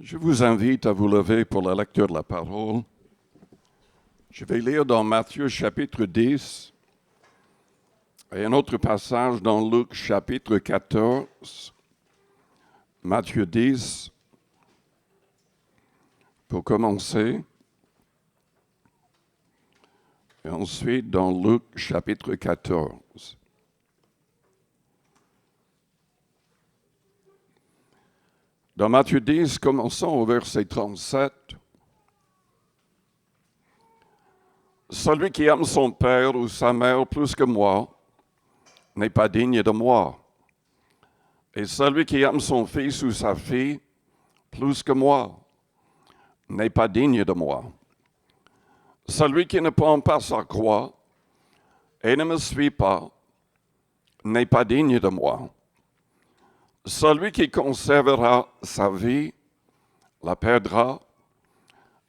Je vous invite à vous lever pour la lecture de la parole. Je vais lire dans Matthieu chapitre 10 et un autre passage dans Luc chapitre 14. Matthieu 10, pour commencer. Et ensuite dans Luc chapitre 14. Dans Matthieu 10, commençons au verset 37. Celui qui aime son père ou sa mère plus que moi n'est pas digne de moi. Et celui qui aime son fils ou sa fille plus que moi n'est pas digne de moi. Celui qui ne prend pas sa croix et ne me suit pas n'est pas digne de moi. Celui qui conservera sa vie la perdra,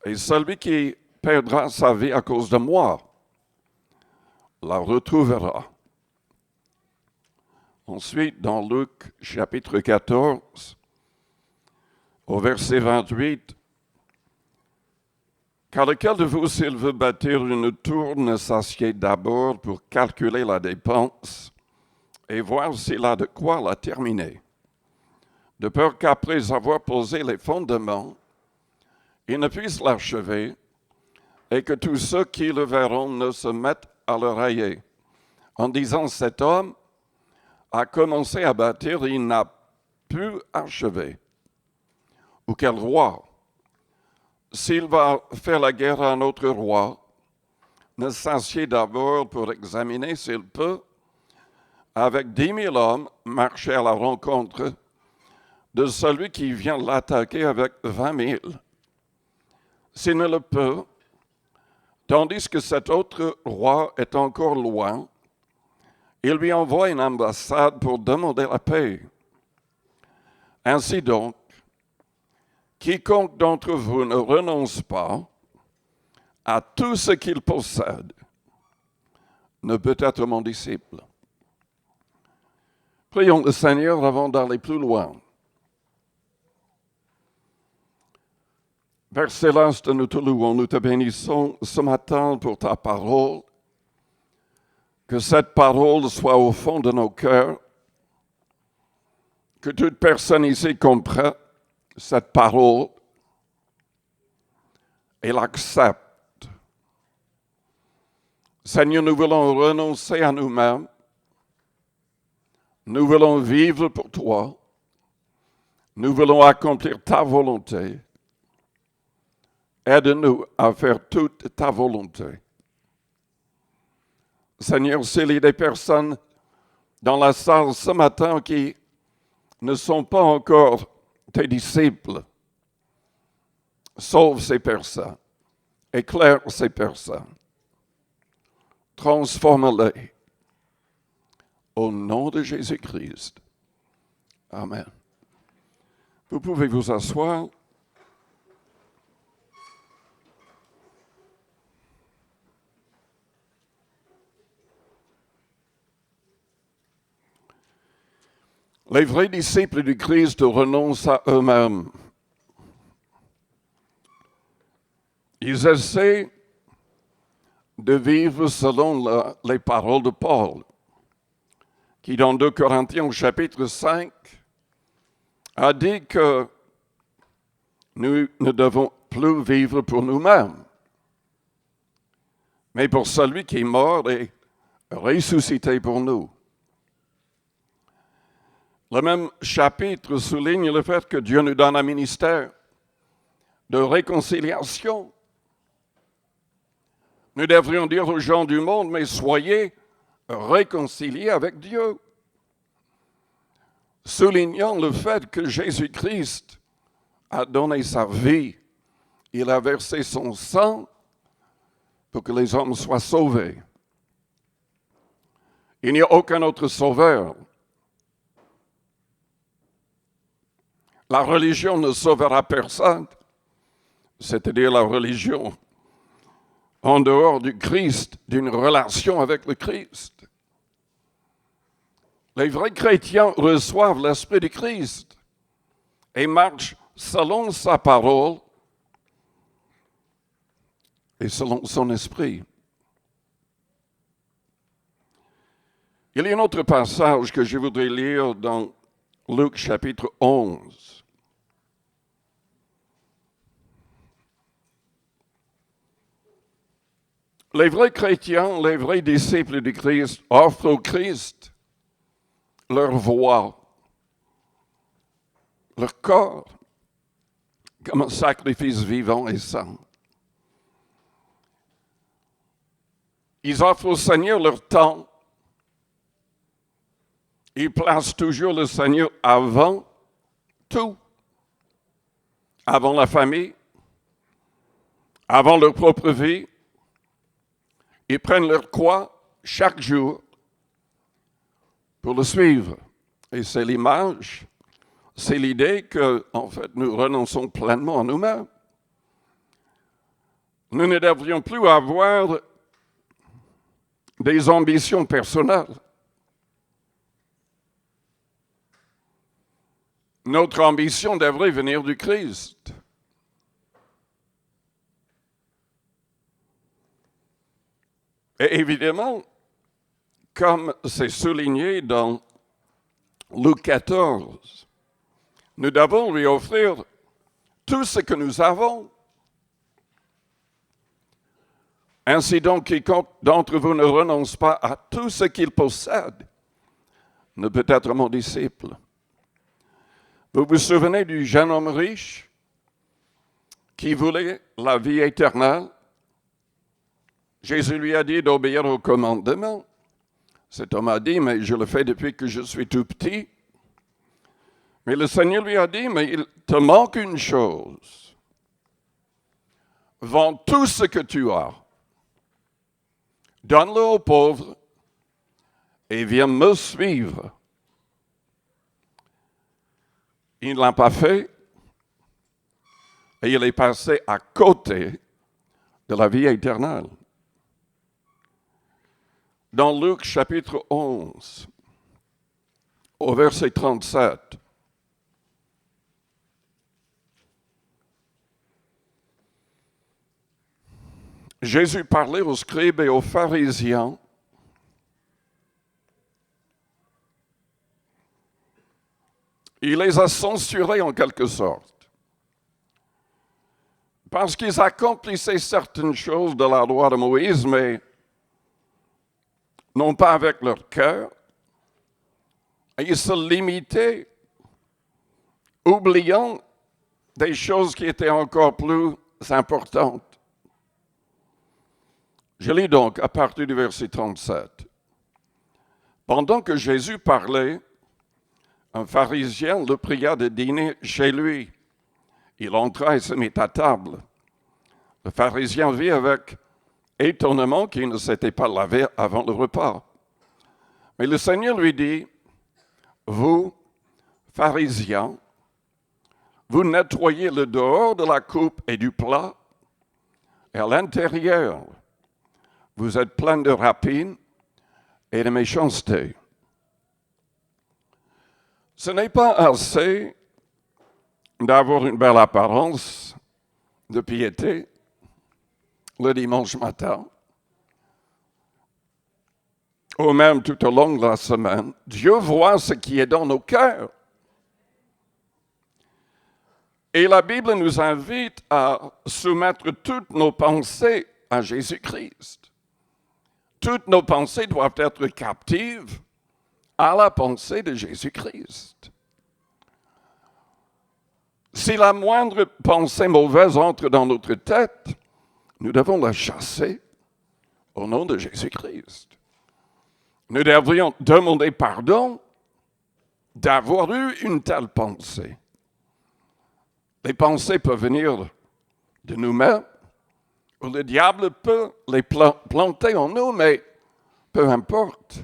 et celui qui perdra sa vie à cause de moi la retrouvera. Ensuite, dans Luc chapitre 14, au verset 28, « Car lequel de vous, s'il veut bâtir une tour, ne s'assied d'abord pour calculer la dépense et voir s'il a de quoi la terminer, de peur qu'après avoir posé les fondements, il ne puisse l'achever et que tous ceux qui le verront ne se mettent à le railler, en disant, cet homme a commencé à bâtir, il n'a pu achever. Ou quel roi, s'il va faire la guerre à un autre roi, ne s'assied d'abord pour examiner s'il peut, avec 10 000 hommes, marcher à la rencontre de celui qui vient l'attaquer avec 20 000. S'il ne le peut, tandis que cet autre roi est encore loin, il lui envoie une ambassade pour demander la paix. Ainsi donc, quiconque d'entre vous ne renonce pas à tout ce qu'il possède ne peut être mon disciple. Prions le Seigneur avant d'aller plus loin. Père Céleste, nous te louons, nous te bénissons ce matin pour ta parole. Que cette parole soit au fond de nos cœurs. Que toute personne ici comprenne cette parole et l'accepte. Seigneur, nous voulons renoncer à nous-mêmes. Nous voulons vivre pour toi. Nous voulons accomplir ta volonté. Aide-nous à faire toute ta volonté. Seigneur, s'il y a des personnes dans la salle ce matin qui ne sont pas encore tes disciples, sauve ces personnes, éclaire ces personnes, transforme-les. Au nom de Jésus-Christ. Amen. Vous pouvez vous asseoir. Les vrais disciples du Christ renoncent à eux-mêmes. Ils essaient de vivre selon les paroles de Paul, qui dans 2 Corinthiens au chapitre 5 a dit que nous ne devons plus vivre pour nous-mêmes, mais pour celui qui est mort et ressuscité pour nous. Le même chapitre souligne le fait que Dieu nous donne un ministère de réconciliation. Nous devrions dire aux gens du monde, mais soyez réconciliés avec Dieu. Soulignant le fait que Jésus-Christ a donné sa vie, il a versé son sang pour que les hommes soient sauvés. Il n'y a aucun autre sauveur. La religion ne sauvera personne, c'est-à-dire la religion en dehors du Christ, d'une relation avec le Christ. Les vrais chrétiens reçoivent l'Esprit du Christ et marchent selon sa parole et selon son esprit. Il y a un autre passage que je voudrais lire dans Luc chapitre 11. Les vrais chrétiens, les vrais disciples du Christ offrent au Christ leur voix, leur corps, comme un sacrifice vivant et saint. Ils offrent au Seigneur leur temps. Ils placent toujours le Seigneur avant tout. Avant la famille, avant leur propre vie. Ils prennent leur croix chaque jour pour le suivre. Et c'est l'image, c'est l'idée que, en fait, nous renonçons pleinement à nous-mêmes. Nous ne devrions plus avoir des ambitions personnelles. Notre ambition devrait venir du Christ. Et évidemment, comme c'est souligné dans Luc 14, nous devons lui offrir tout ce que nous avons. Ainsi donc, quiconque d'entre vous ne renonce pas à tout ce qu'il possède ne peut être mon disciple. Vous vous souvenez du jeune homme riche qui voulait la vie éternelle? Jésus lui a dit d'obéir au commandement. Cet homme a dit, mais je le fais depuis que je suis tout petit. Mais le Seigneur lui a dit, mais il te manque une chose. Vends tout ce que tu as. Donne-le aux pauvres et viens me suivre. Il ne l'a pas fait et il est passé à côté de la vie éternelle. Dans Luc chapitre 11, au verset 37, Jésus parlait aux scribes et aux pharisiens il les a censurés en quelque sorte. Parce qu'ils accomplissaient certaines choses de la loi de Moïse, mais non pas avec leur cœur. Et ils se limitaient, oubliant des choses qui étaient encore plus importantes. Je lis donc à partir du verset 37. Pendant que Jésus parlait, un pharisien le pria de dîner chez lui. Il entra et se mit à table. Le pharisien vit avec étonnement qu'il ne s'était pas lavé avant le repas. Mais le Seigneur lui dit, « Vous, pharisiens, vous nettoyez le dehors de la coupe et du plat, et à l'intérieur, vous êtes pleins de rapine et de méchanceté. » Ce n'est pas assez d'avoir une belle apparence de piété le dimanche matin, ou même tout au long de la semaine. Dieu voit ce qui est dans nos cœurs. Et la Bible nous invite à soumettre toutes nos pensées à Jésus-Christ. Toutes nos pensées doivent être captives à la pensée de Jésus-Christ. Si la moindre pensée mauvaise entre dans notre tête, nous devons la chasser au nom de Jésus-Christ. Nous devrions demander pardon d'avoir eu une telle pensée. Les pensées peuvent venir de nous-mêmes, ou le diable peut les planter en nous, mais peu importe.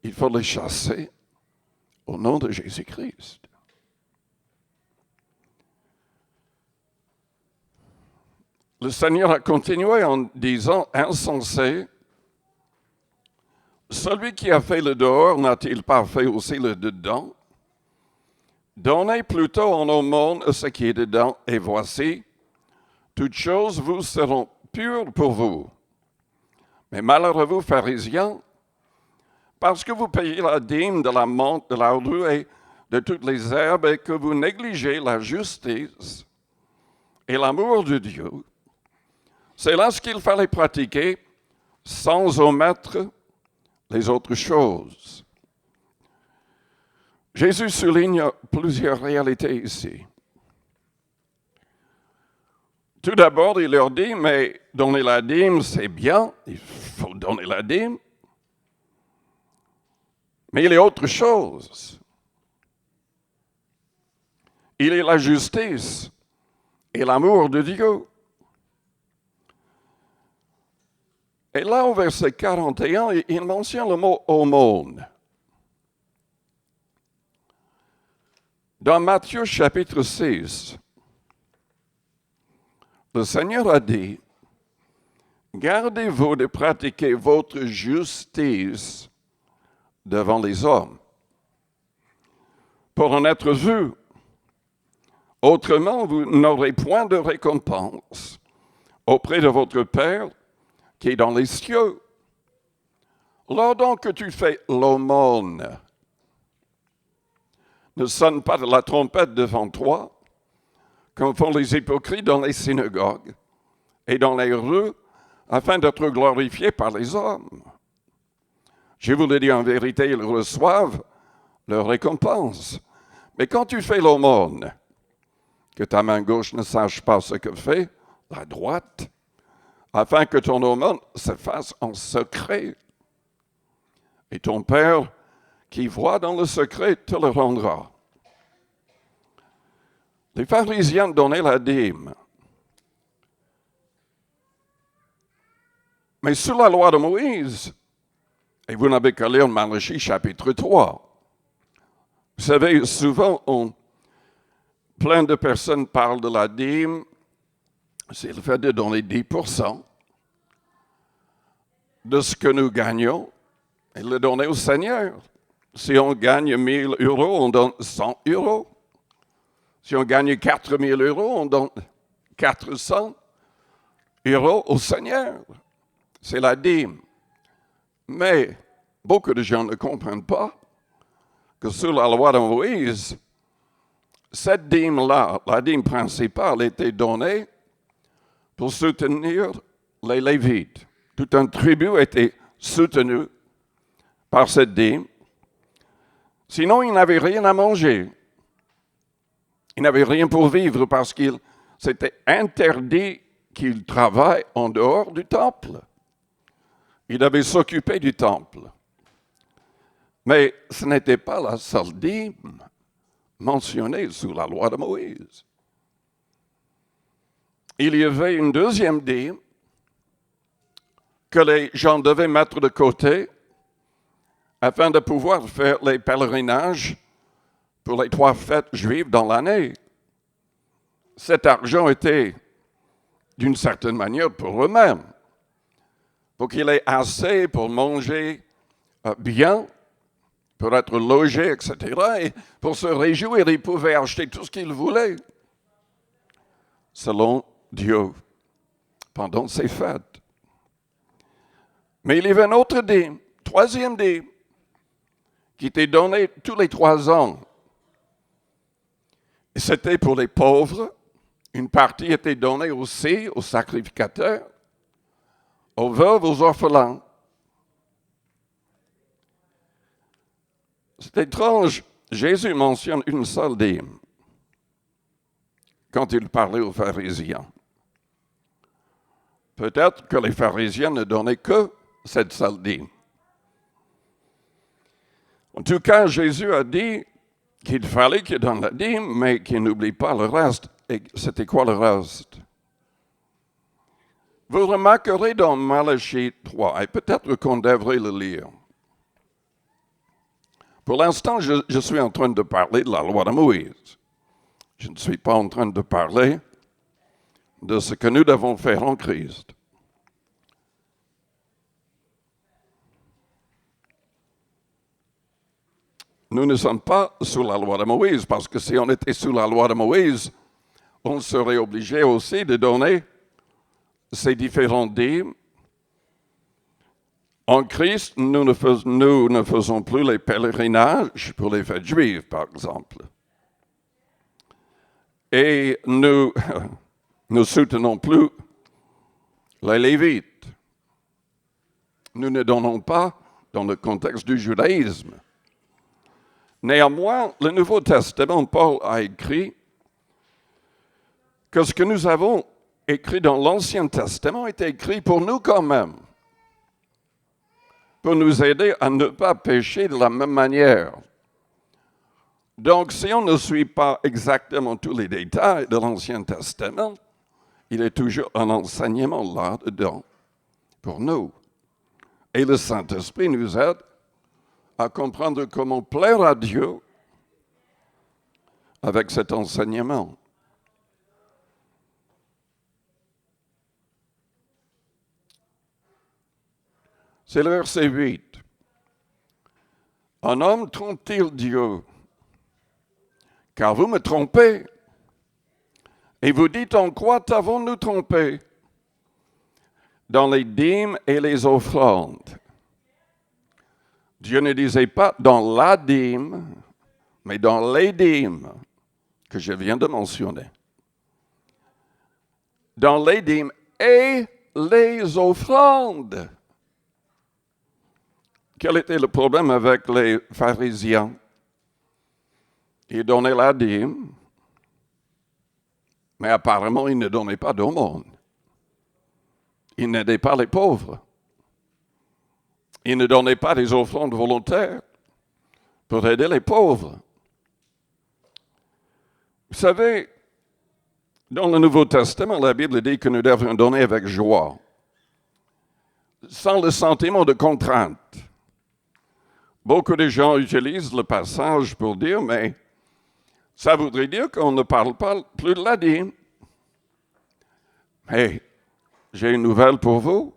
Il faut les chasser au nom de Jésus-Christ. Le Seigneur a continué en disant, insensé, celui qui a fait le dehors n'a-t-il pas fait aussi le dedans? Donnez plutôt en aumône ce qui est dedans, et voici, toutes choses vous seront pures pour vous. Mais malheur à vous, pharisiens, parce que vous payez la dîme de la menthe, de la rue et de toutes les herbes, et que vous négligez la justice et l'amour de Dieu, c'est là ce qu'il fallait pratiquer sans omettre les autres choses. Jésus souligne plusieurs réalités ici. Tout d'abord, il leur dit, mais donner la dîme, c'est bien, il faut donner la dîme. Mais il y a autre chose. Il est la justice et l'amour de Dieu. Et là, au verset 41, il mentionne le mot aumône. Dans Matthieu chapitre 6, le Seigneur a dit, gardez-vous de pratiquer votre justice devant les hommes, pour en être vu. Autrement, vous n'aurez point de récompense auprès de votre Père qui est dans les cieux. Lors donc que tu fais l'aumône, ne sonne pas de la trompette devant toi, comme font les hypocrites dans les synagogues et dans les rues, afin d'être glorifiés par les hommes. Je vous le dis en vérité, ils reçoivent leur récompense. Mais quand tu fais l'aumône, que ta main gauche ne sache pas ce que fait la droite, afin que ton aumône se fasse en secret. Et ton Père, qui voit dans le secret, te le rendra. Les pharisiens donnaient la dîme. Mais sous la loi de Moïse, et vous n'avez qu'à lire Malachie chapitre 3, vous savez, souvent, plein de personnes parlent de la dîme, c'est le fait de donner 10% de ce que nous gagnons et le donner au Seigneur. Si on gagne 1 000 euros, on donne 100 euros. Si on gagne 4 000 euros, on donne 400 euros au Seigneur. C'est la dîme. Mais beaucoup de gens ne comprennent pas que sous la loi de Moïse, cette dîme-là, la dîme principale, était donnée pour soutenir les Lévites. Tout un tribut était soutenu par cette dîme. Sinon, ils n'avaient rien à manger. Ils n'avaient rien pour vivre parce qu'il s'était interdit qu'ils travaillent en dehors du temple. Ils devaient s'occuper du temple. Mais ce n'était pas la seule dîme mentionnée sous la loi de Moïse. Il y avait une deuxième dîme que les gens devaient mettre de côté afin de pouvoir faire les pèlerinages pour les 3 fêtes juives dans l'année. Cet argent était, d'une certaine manière, pour eux-mêmes, pour qu'il ait assez pour manger bien, pour être logé, etc. Et pour se réjouir, ils pouvaient acheter tout ce qu'ils voulaient, selon Dieu, pendant ces fêtes. Mais il y avait une autre dîme, troisième dîme, qui était donnée tous les 3 ans. Et c'était pour les pauvres. Une partie était donnée aussi aux sacrificateurs, aux veuves, aux orphelins. C'est étrange. Jésus mentionne une seule dîme quand il parlait aux pharisiens. Peut-être que les pharisiens ne donnaient que cette seule dîme. En tout cas, Jésus a dit qu'il fallait qu'il donne la dîme, mais qu'il n'oublie pas le reste. Et c'était quoi le reste? Vous remarquerez dans Malachie 3, et peut-être qu'on devrait le lire. Pour l'instant, je suis en train de parler de la loi de Moïse. Je ne suis pas en train de parler de ce que nous devons faire en Christ. nous ne sommes pas sous la loi de Moïse, parce que si on était sous la loi de Moïse, on serait obligé aussi de donner ces différents dîmes. En Christ, nous ne faisons plus les pèlerinages pour les fêtes juives, par exemple. Et nous ne soutenons plus les Lévites. Nous ne donnons pas dans le contexte du judaïsme. Néanmoins, le Nouveau Testament, Paul a écrit que ce que nous avons écrit dans l'Ancien Testament est écrit pour nous quand même, pour nous aider à ne pas pécher de la même manière. Donc, si on ne suit pas exactement tous les détails de l'Ancien Testament, il y a toujours un enseignement là-dedans pour nous. Et le Saint-Esprit nous aide à comprendre comment plaire à Dieu avec cet enseignement. C'est le verset 8. Un homme trompe-t-il Dieu? Car vous me trompez. Et vous dites en quoi t'avons-nous trompé? Dans les dîmes et les offrandes. Dieu ne disait pas dans la dîme, mais dans les dîmes que je viens de mentionner. Dans les dîmes et les offrandes. Quel était le problème avec les pharisiens? Ils donnaient la dîme, mais apparemment, ils ne donnaient pas d'aumône. Ils n'aidaient pas les pauvres. Ils ne donnaient pas des offrandes volontaires pour aider les pauvres. Vous savez, dans le Nouveau Testament, la Bible dit que nous devons donner avec joie, sans le sentiment de contrainte. Beaucoup de gens utilisent le passage pour dire, mais ça voudrait dire qu'on ne parle pas plus de la dîme. Mais j'ai une nouvelle pour vous.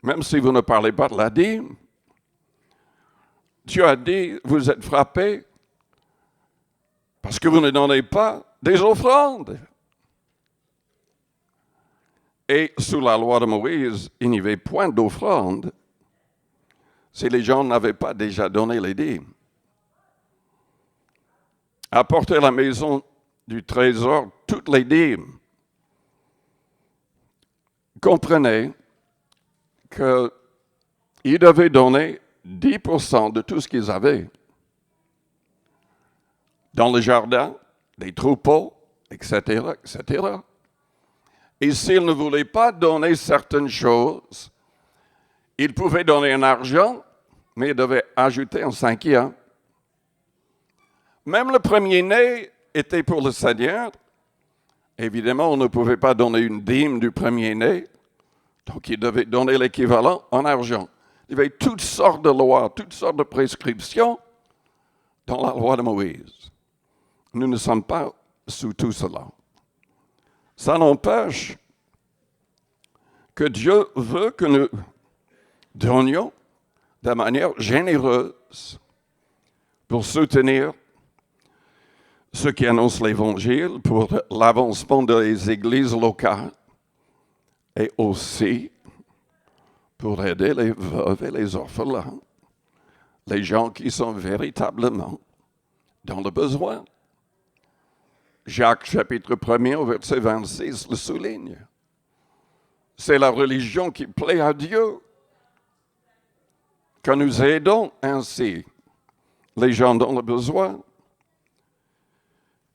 Même si vous ne parlez pas de la dîme, Dieu a dit, vous êtes frappés parce que vous ne donnez pas des offrandes. Et sous la loi de Moïse, il n'y avait point d'offrande si les gens n'avaient pas déjà donné les dîmes. Apporter à la maison du trésor toutes les dîmes. Comprenez qu'ils devaient donner 10% de tout ce qu'ils avaient. Dans le jardin, des troupeaux, etc., etc. Et s'ils ne voulaient pas donner certaines choses, ils pouvaient donner un argent, mais ils devaient ajouter un cinquième. Même le premier-né était pour le Seigneur. Évidemment, on ne pouvait pas donner une dîme du premier-né, donc ils devaient donner l'équivalent en argent. Il y avait toutes sortes de lois, toutes sortes de prescriptions dans la loi de Moïse. Nous ne sommes pas sous tout cela. Ça n'empêche que Dieu veut que nous donnions de manière généreuse pour soutenir ceux qui annoncent l'Évangile, pour l'avancement des églises locales et aussi pour aider les veuves et les orphelins, les gens qui sont véritablement dans le besoin. Jacques, chapitre 1er, au verset 26, le souligne. C'est la religion qui plaît à Dieu, que nous aidons ainsi les gens dans le besoin.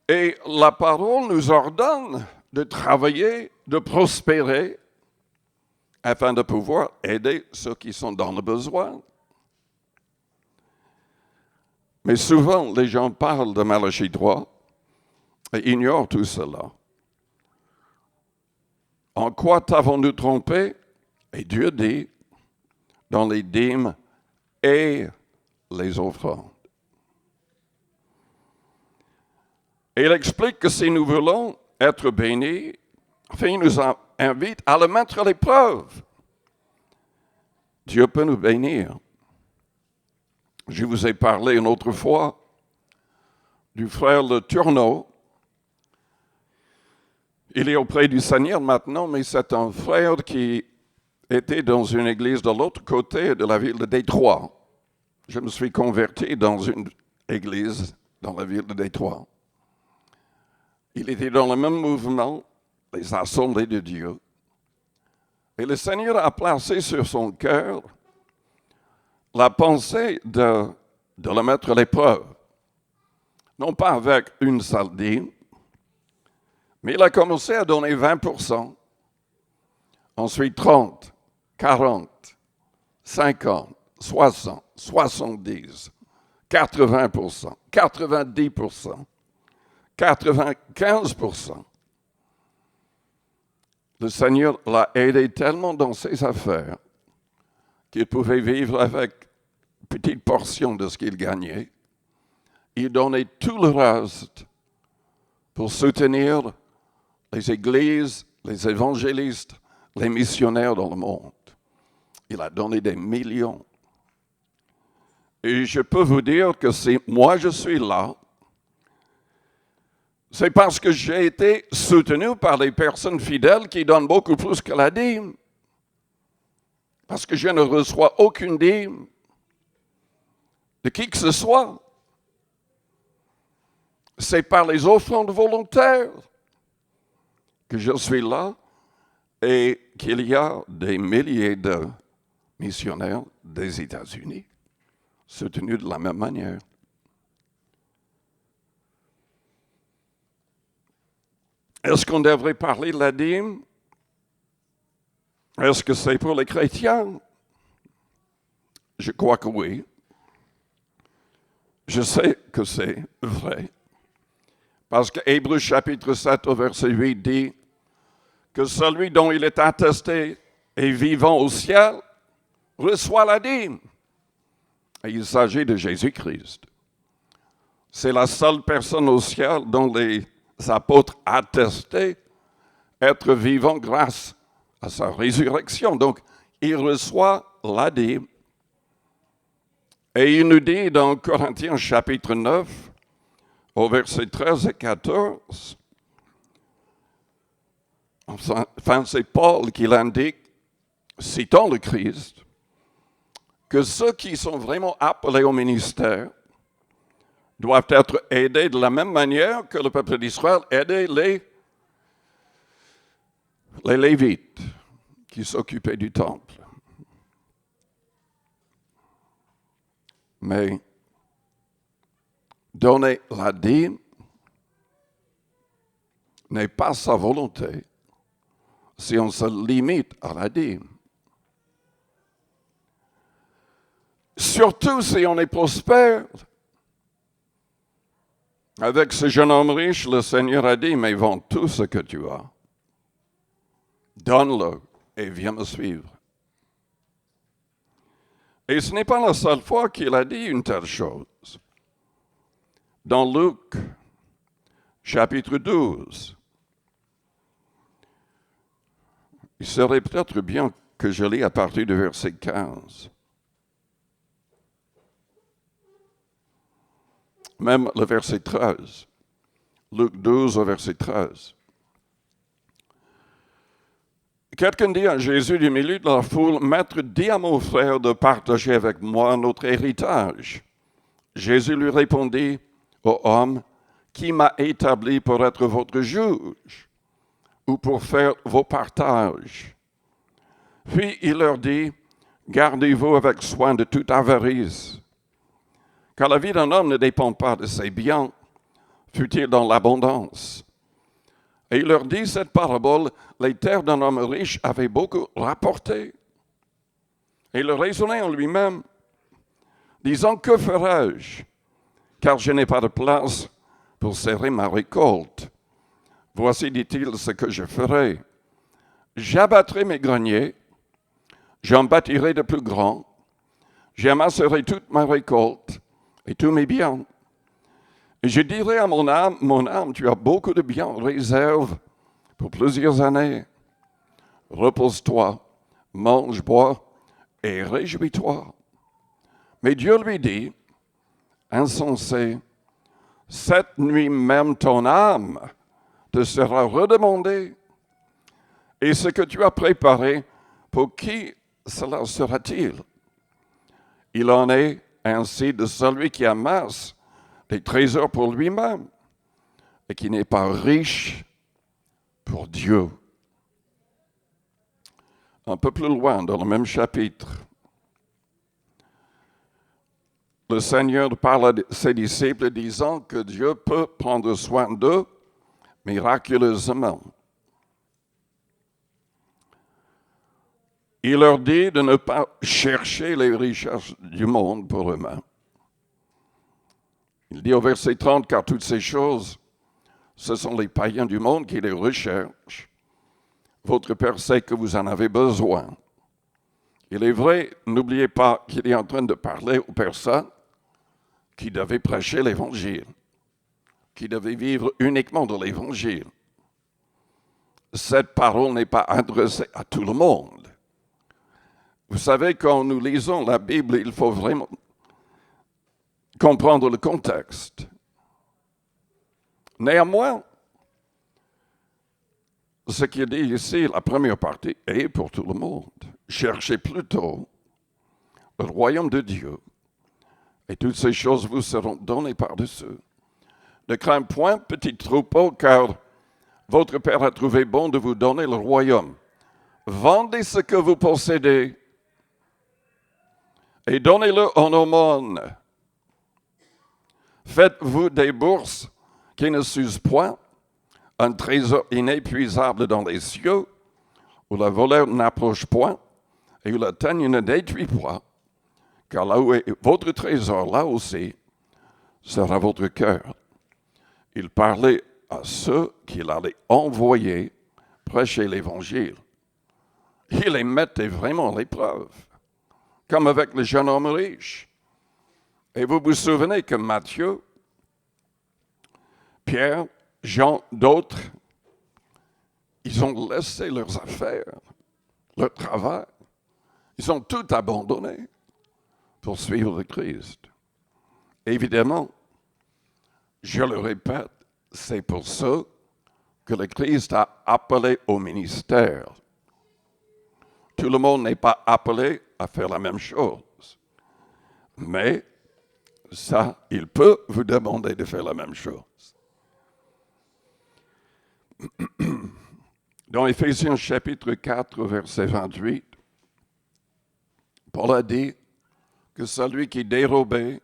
Et la parole nous ordonne de travailler, de prospérer, afin de pouvoir aider ceux qui sont dans le besoin. Mais souvent, les gens parlent de Malachie 3 et ignorent tout cela. En quoi t'avons-nous trompé? Et Dieu dit, dans les dîmes et les offrandes. Et il explique que si nous voulons être bénis, enfin, il nous invite à le mettre à l'épreuve. Dieu peut nous bénir. Je vous ai parlé une autre fois du frère Le Tourneau. Il est auprès du Seigneur maintenant, mais c'est un frère qui était dans une église de l'autre côté de la ville de Détroit. Je me suis converti dans une église dans la ville de Détroit. Il était dans le même mouvement, les Assemblées de Dieu. Et le Seigneur a placé sur son cœur la pensée de le mettre à l'épreuve. Non pas avec une seule dîme, mais il a commencé à donner 20%, ensuite 30, 40, 50, 60, 70, 80%, 90%, 95%. Le Seigneur l'a aidé tellement dans ses affaires qu'il pouvait vivre avec une petite portion de ce qu'il gagnait. Il donnait tout le reste pour soutenir les églises, les évangélistes, les missionnaires dans le monde. Il a donné des millions. Et je peux vous dire que si moi je suis là, c'est parce que j'ai été soutenu par des personnes fidèles qui donnent beaucoup plus que la dîme. Parce que je ne reçois aucune dîme de qui que ce soit. C'est par les offrandes volontaires que je suis là et qu'il y a des milliers de missionnaires des États-Unis soutenus de la même manière. Est-ce qu'on devrait parler de la dîme? Est-ce que c'est pour les chrétiens? Je crois que oui. Je sais que c'est vrai. Parce que Hébreux chapitre 7 au verset 8 dit que celui dont il est attesté et vivant au ciel reçoit la dîme. Et il s'agit de Jésus-Christ. C'est la seule personne au ciel dont les apôtres attestaient être vivant grâce à sa résurrection. Donc, il reçoit la dîme. Et il nous dit dans Corinthiens chapitre 9, au verset 13 et 14, enfin c'est Paul qui l'indique, citant le Christ, que ceux qui sont vraiment appelés au ministère doivent être aidés de la même manière que le peuple d'Israël aidait les Lévites qui s'occupaient du temple. Mais donner la dîme n'est pas sa volonté si on se limite à la dîme. Surtout si on est prospère. Avec ce jeune homme riche, le Seigneur a dit, mais vends tout ce que tu as. Donne-le et viens me suivre. Et ce n'est pas la seule fois qu'il a dit une telle chose. Dans Luc, chapitre 12, il serait peut-être bien que je lis à partir du verset 15. Même le verset 13. Luc 12 au verset 13. Quelqu'un dit à Jésus du milieu de la foule, « Maître, dis à mon frère de partager avec moi notre héritage. » Jésus lui répondit, « Ô homme, qui m'a établi pour être votre juge ou pour faire vos partages? » Puis il leur dit, « Gardez-vous avec soin de toute avarice, car la vie d'un homme ne dépend pas de ses biens, fût-il dans l'abondance. » Et il leur dit cette parabole, les terres d'un homme riche avaient beaucoup rapporté. Et il raisonnait en lui-même, disant, que ferai-je? Car je n'ai pas de place pour serrer ma récolte. Voici, dit-il, ce que je ferai. J'abattrai mes greniers, j'en bâtirai de plus grands, j'amasserai toute ma récolte et tous mes biens. Et je dirai à mon âme, tu as beaucoup de biens en réserve pour plusieurs années. Repose-toi, mange, bois et réjouis-toi. Mais Dieu lui dit, insensé, cette nuit même ton âme te sera redemandée. Et ce que tu as préparé, pour qui cela sera-t-il? Il en est ainsi de celui qui amasse des trésors pour lui-même et qui n'est pas riche pour Dieu. Un peu plus loin, dans le même chapitre, le Seigneur parle à ses disciples disant que Dieu peut prendre soin d'eux miraculeusement. Il leur dit de ne pas chercher les richesses du monde pour eux-mêmes. Il dit au verset 30, car toutes ces choses, ce sont les païens du monde qui les recherchent. Votre Père sait que vous en avez besoin. Il est vrai, n'oubliez pas qu'il est en train de parler aux personnes qui devaient prêcher l'Évangile, qui devaient vivre uniquement de l'Évangile. Cette parole n'est pas adressée à tout le monde. Vous savez, quand nous lisons la Bible, il faut vraiment comprendre le contexte. Néanmoins, ce qui est dit ici, la première partie, est pour tout le monde. Cherchez plutôt le royaume de Dieu, et toutes ces choses vous seront données par-dessus. Ne craignez point, petit troupeau, car votre Père a trouvé bon de vous donner le royaume. Vendez ce que vous possédez et donnez-le en aumône. Faites-vous des bourses qui ne s'usent point, un trésor inépuisable dans les cieux, où le voleur n'approche point et où la teigne ne détruit point, car là où est votre trésor, là aussi sera votre cœur. Il parlait à ceux qu'il allait envoyer prêcher l'Évangile. Il les mettait vraiment à l'épreuve, comme avec le jeune homme riche. Et vous vous souvenez que Matthieu, Pierre, Jean, d'autres, ils ont laissé leurs affaires, leur travail. Ils ont tout abandonné pour suivre le Christ. Évidemment, je le répète, c'est pour ça que le Christ a appelé au ministère. Tout le monde n'est pas appelé à faire la même chose. Mais ça, il peut vous demander de faire la même chose. Dans Éphésiens chapitre 4, verset 28, Paul a dit que celui qui dérobait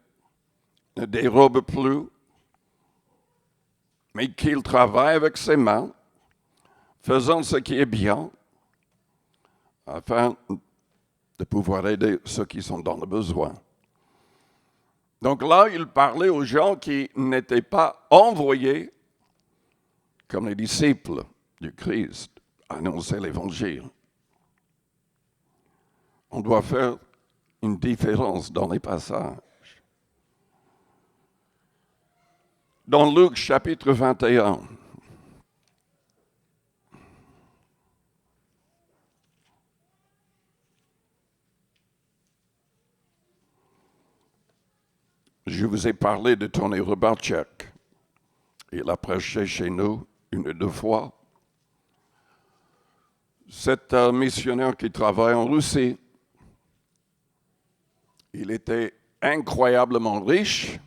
ne dérobe plus, mais qu'il travaille avec ses mains, faisant ce qui est bien, afin de pouvoir aider ceux qui sont dans le besoin. Donc là, il parlait aux gens qui n'étaient pas envoyés comme les disciples du Christ à annoncer l'Évangile. On doit faire une différence dans les passages. Dans Luc chapitre 21, je vous ai parlé de Tony Robarchuk. Il a prêché chez nous une ou deux fois. C'est un missionnaire qui travaille en Russie. Il était incroyablement riche.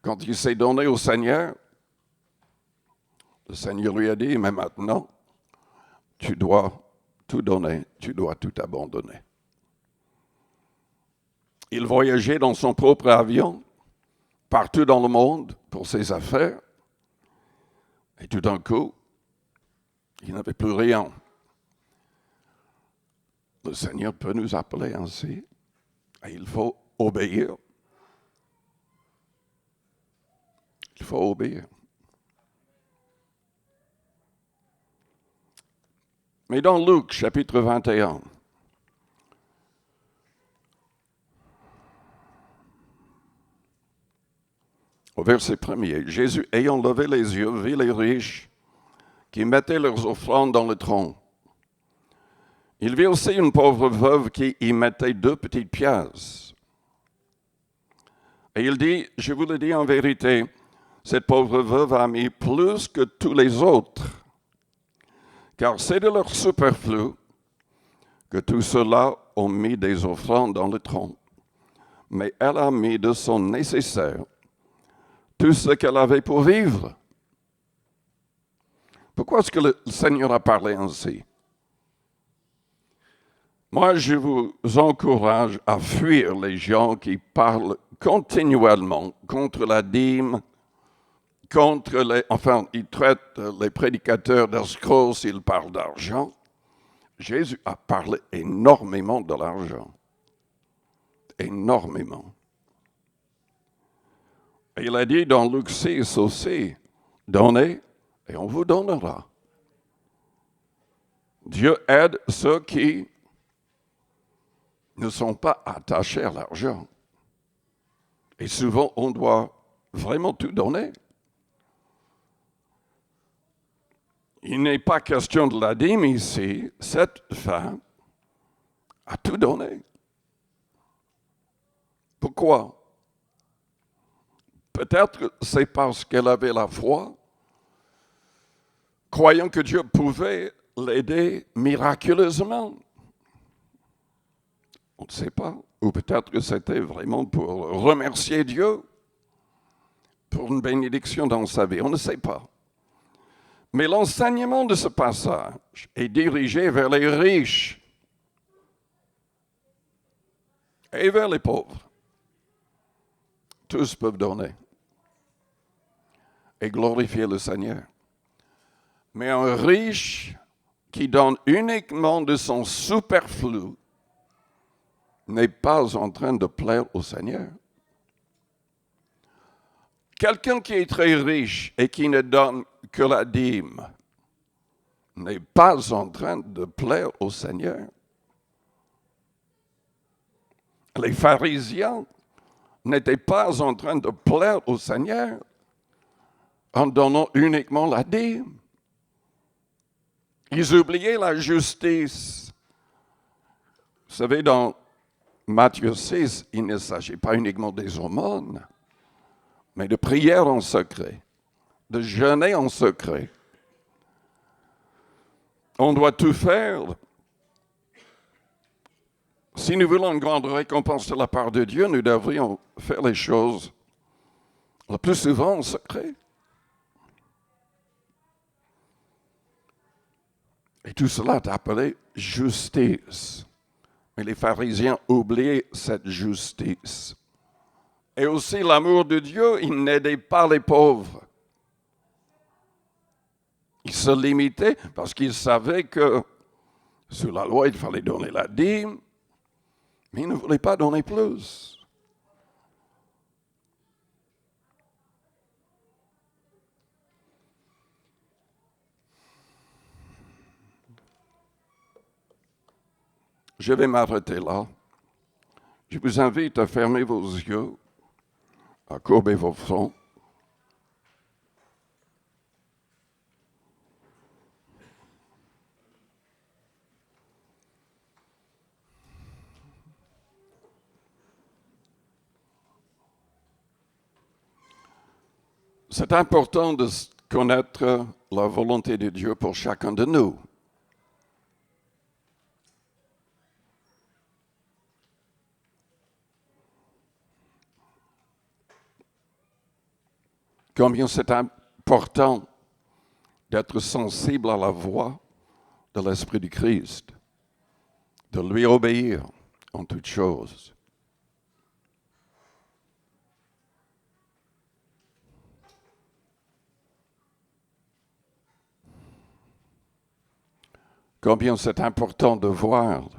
Quand il s'est donné au Seigneur, le Seigneur lui a dit, mais maintenant, tu dois tout donner, tu dois tout abandonner. Il voyageait dans son propre avion, partout dans le monde, pour ses affaires. Et tout d'un coup, il n'avait plus rien. Le Seigneur peut nous appeler ainsi. Et il faut obéir. Il faut obéir. Mais dans Luc, chapitre 21, au verset 1er, Jésus, ayant levé les yeux, vit les riches qui mettaient leurs offrandes dans le tronc. Il vit aussi une pauvre veuve qui y mettait 2 petites pièces. Et il dit, je vous le dis en vérité, cette pauvre veuve a mis plus que tous les autres, car c'est de leur superflu que tous ceux-là ont mis des offrandes dans le tronc. Mais elle a mis de son nécessaire tout ce qu'elle avait pour vivre. Pourquoi est-ce que le Seigneur a parlé ainsi? Moi, je vous encourage à fuir les gens qui parlent continuellement contre la dîme, ils traitent les prédicateurs d'escrocs s'ils parlent d'argent. Jésus a parlé énormément de l'argent. Énormément. Et il a dit dans Luc 6 aussi, donnez et on vous donnera. Dieu aide ceux qui ne sont pas attachés à l'argent. Et souvent, on doit vraiment tout donner. Il n'est pas question de la dîme ici. Cette femme a tout donné. Pourquoi? Peut-être c'est parce qu'elle avait la foi, croyant que Dieu pouvait l'aider miraculeusement. On ne sait pas. Ou peut-être que c'était vraiment pour remercier Dieu pour une bénédiction dans sa vie. On ne sait pas. Mais l'enseignement de ce passage est dirigé vers les riches et vers les pauvres. Tous peuvent donner et glorifier le Seigneur. Mais un riche qui donne uniquement de son superflu n'est pas en train de plaire au Seigneur. Quelqu'un qui est très riche et qui ne donne que la dîme n'est pas en train de plaire au Seigneur. Les pharisiens n'étaient pas en train de plaire au Seigneur en donnant uniquement la dîme. Ils oubliaient la justice. Vous savez, dans Matthieu 6, il ne s'agit pas uniquement des aumônes, mais de prière en secret, de jeûner en secret. On doit tout faire. Si nous voulons une grande récompense de la part de Dieu, nous devrions faire les choses le plus souvent en secret. Et tout cela est appelé justice. Mais les pharisiens oubliaient cette justice. Et aussi l'amour de Dieu, il n'aidait pas les pauvres. Il se limitait parce qu'il savait que sous la loi, il fallait donner la dîme, mais il ne voulait pas donner plus. Je vais m'arrêter là. Je vous invite à fermer vos yeux, à courber vos fronts. C'est important de connaître la volonté de Dieu pour chacun de nous. Combien c'est important d'être sensible à la voix de l'Esprit du Christ, de lui obéir en toutes choses. Combien c'est important de voir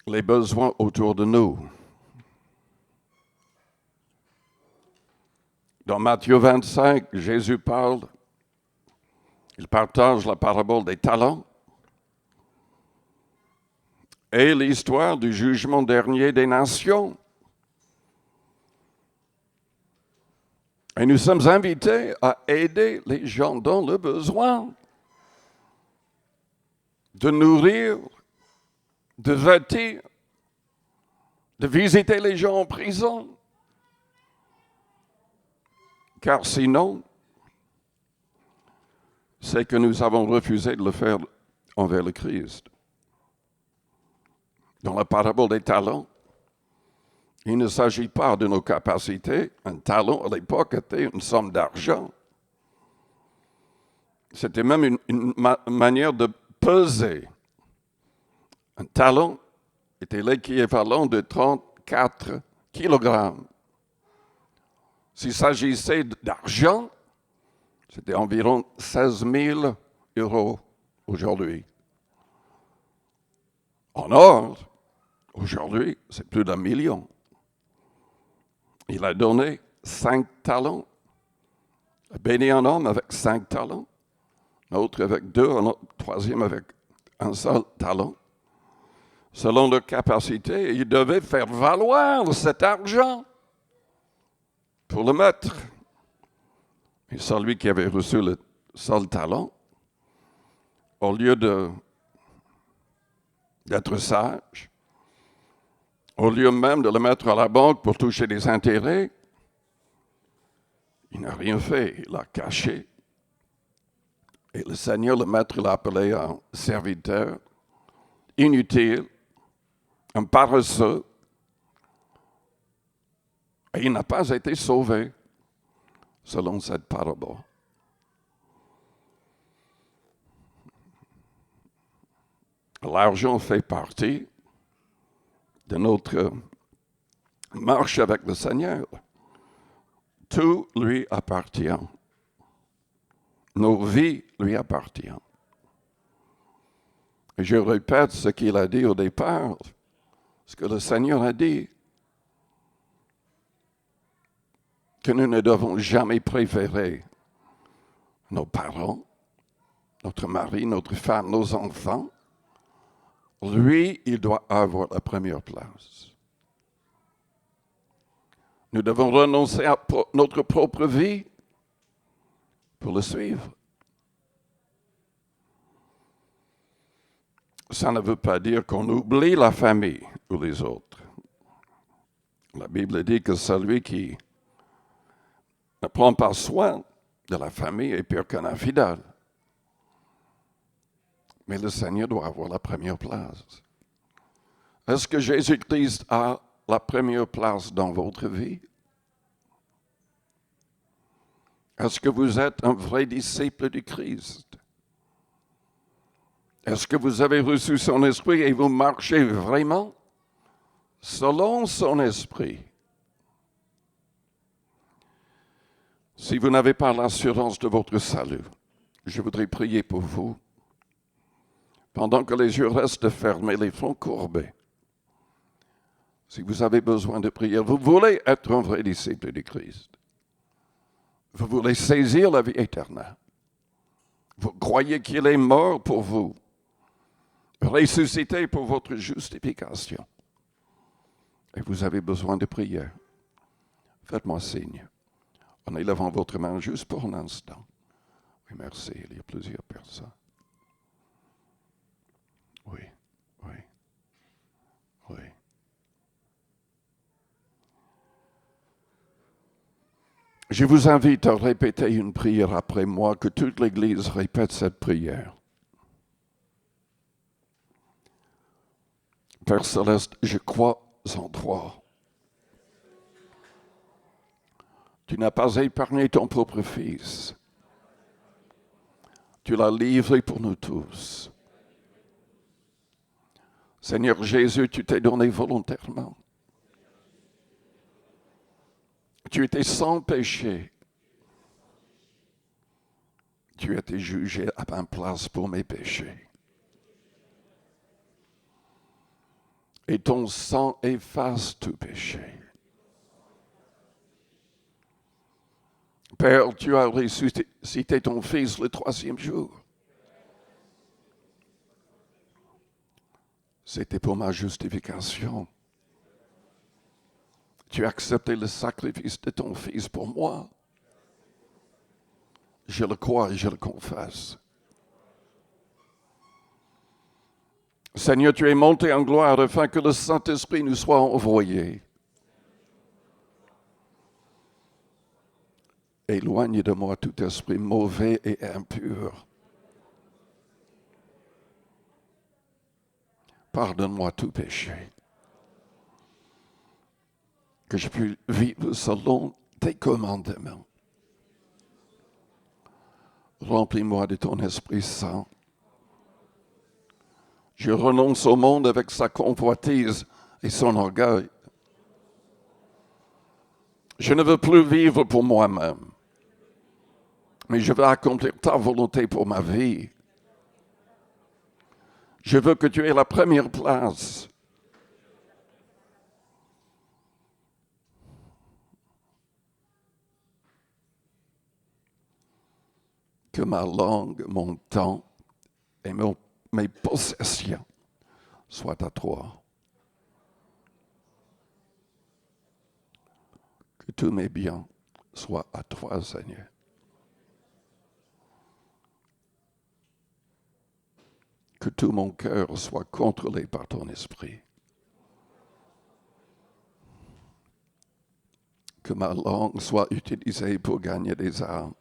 les besoins autour de nous. Dans Matthieu 25, Jésus parle, il partage la parabole des talents et l'histoire du jugement dernier des nations. Et nous sommes invités à aider les gens dans le besoin. de nourrir, de vêtir, de visiter les gens en prison. Car sinon, c'est que nous avons refusé de le faire envers le Christ. Dans la parabole des talents, il ne s'agit pas de nos capacités. Un talent, à l'époque, était une somme d'argent. C'était même une manière de peser. Un talent était l'équivalent de 34 kilogrammes. S'il s'agissait d'argent, c'était environ 16 000 euros aujourd'hui. En or, aujourd'hui, c'est plus d'1 million. Il a donné 5 talents. Il a béni un homme avec 5 talents, un autre avec 2, un autre, troisième avec un seul talent. Selon leur capacité, ils devaient faire valoir cet argent pour le mettre. Et celui qui avait reçu le seul talent, au lieu d'être sage, au lieu même de le mettre à la banque pour toucher des intérêts, il n'a rien fait, il l'a caché. Et le Seigneur, le maître, l'a appelé un serviteur inutile, un paresseux, et il n'a pas été sauvé, selon cette parabole. L'argent fait partie de notre marche avec le Seigneur. Tout lui appartient. Nos vies lui appartiennent. Et je répète ce qu'il a dit au départ, ce que le Seigneur a dit, que nous ne devons jamais préférer nos parents, notre mari, notre femme, nos enfants. Lui, il doit avoir la première place. Nous devons renoncer à notre propre vie pour le suivre. Ça ne veut pas dire qu'on oublie la famille ou les autres. La Bible dit que celui qui ne prend pas soin de la famille est pire qu'un infidèle. Mais le Seigneur doit avoir la première place. Est-ce que Jésus-Christ a la première place dans votre vie? Est-ce que vous êtes un vrai disciple du Christ? Est-ce que vous avez reçu son esprit et vous marchez vraiment selon son esprit? Si vous n'avez pas l'assurance de votre salut, je voudrais prier pour vous. Pendant que les yeux restent fermés, les fronts courbés. Si vous avez besoin de prière, vous voulez être un vrai disciple du Christ. Vous voulez saisir la vie éternelle. Vous croyez qu'il est mort pour vous, ressuscité pour votre justification. Et vous avez besoin de prière. Faites-moi signe. En élevant votre main juste pour un instant. Oui, merci. Il y a plusieurs personnes. Oui, oui, oui. Je vous invite à répéter une prière après moi, que toute l'Église répète cette prière. Père Céleste, je crois en toi. Tu n'as pas épargné ton propre Fils. Tu l'as livré pour nous tous. Seigneur Jésus, tu t'es donné volontairement. Tu étais sans péché. Tu as été jugé à ma place pour mes péchés. Et ton sang efface tout péché. Père, tu as ressuscité ton Fils le 3e jour. C'était pour ma justification. Tu as accepté le sacrifice de ton Fils pour moi. Je le crois et je le confesse. Seigneur, tu es monté en gloire afin que le Saint-Esprit nous soit envoyé. Éloigne de moi tout esprit mauvais et impur. Pardonne-moi tout péché. Que je puisse vivre selon tes commandements. Remplis-moi de ton Esprit Saint. Je renonce au monde avec sa convoitise et son orgueil. Je ne veux plus vivre pour moi-même, mais je veux accomplir ta volonté pour ma vie. Je veux que tu aies la première place. Que ma langue, mon temps et mes possessions soient à toi. Que tous mes biens soient à toi, Seigneur. Que tout mon cœur soit contrôlé par ton esprit. Que ma langue soit utilisée pour gagner des âmes.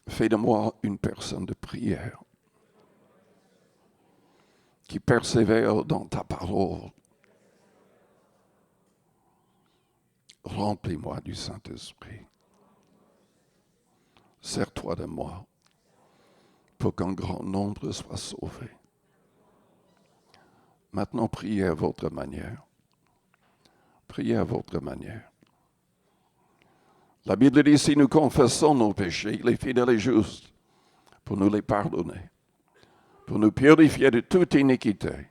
Fais de moi une personne de prière qui persévère dans ta parole. Remplis-moi du Saint-Esprit. Sers-toi de moi pour qu'un grand nombre soit sauvé. Maintenant, priez à votre manière. Priez à votre manière. La Bible dit, si nous confessons nos péchés, il est fidèle et juste pour nous les pardonner, pour nous purifier de toute iniquité.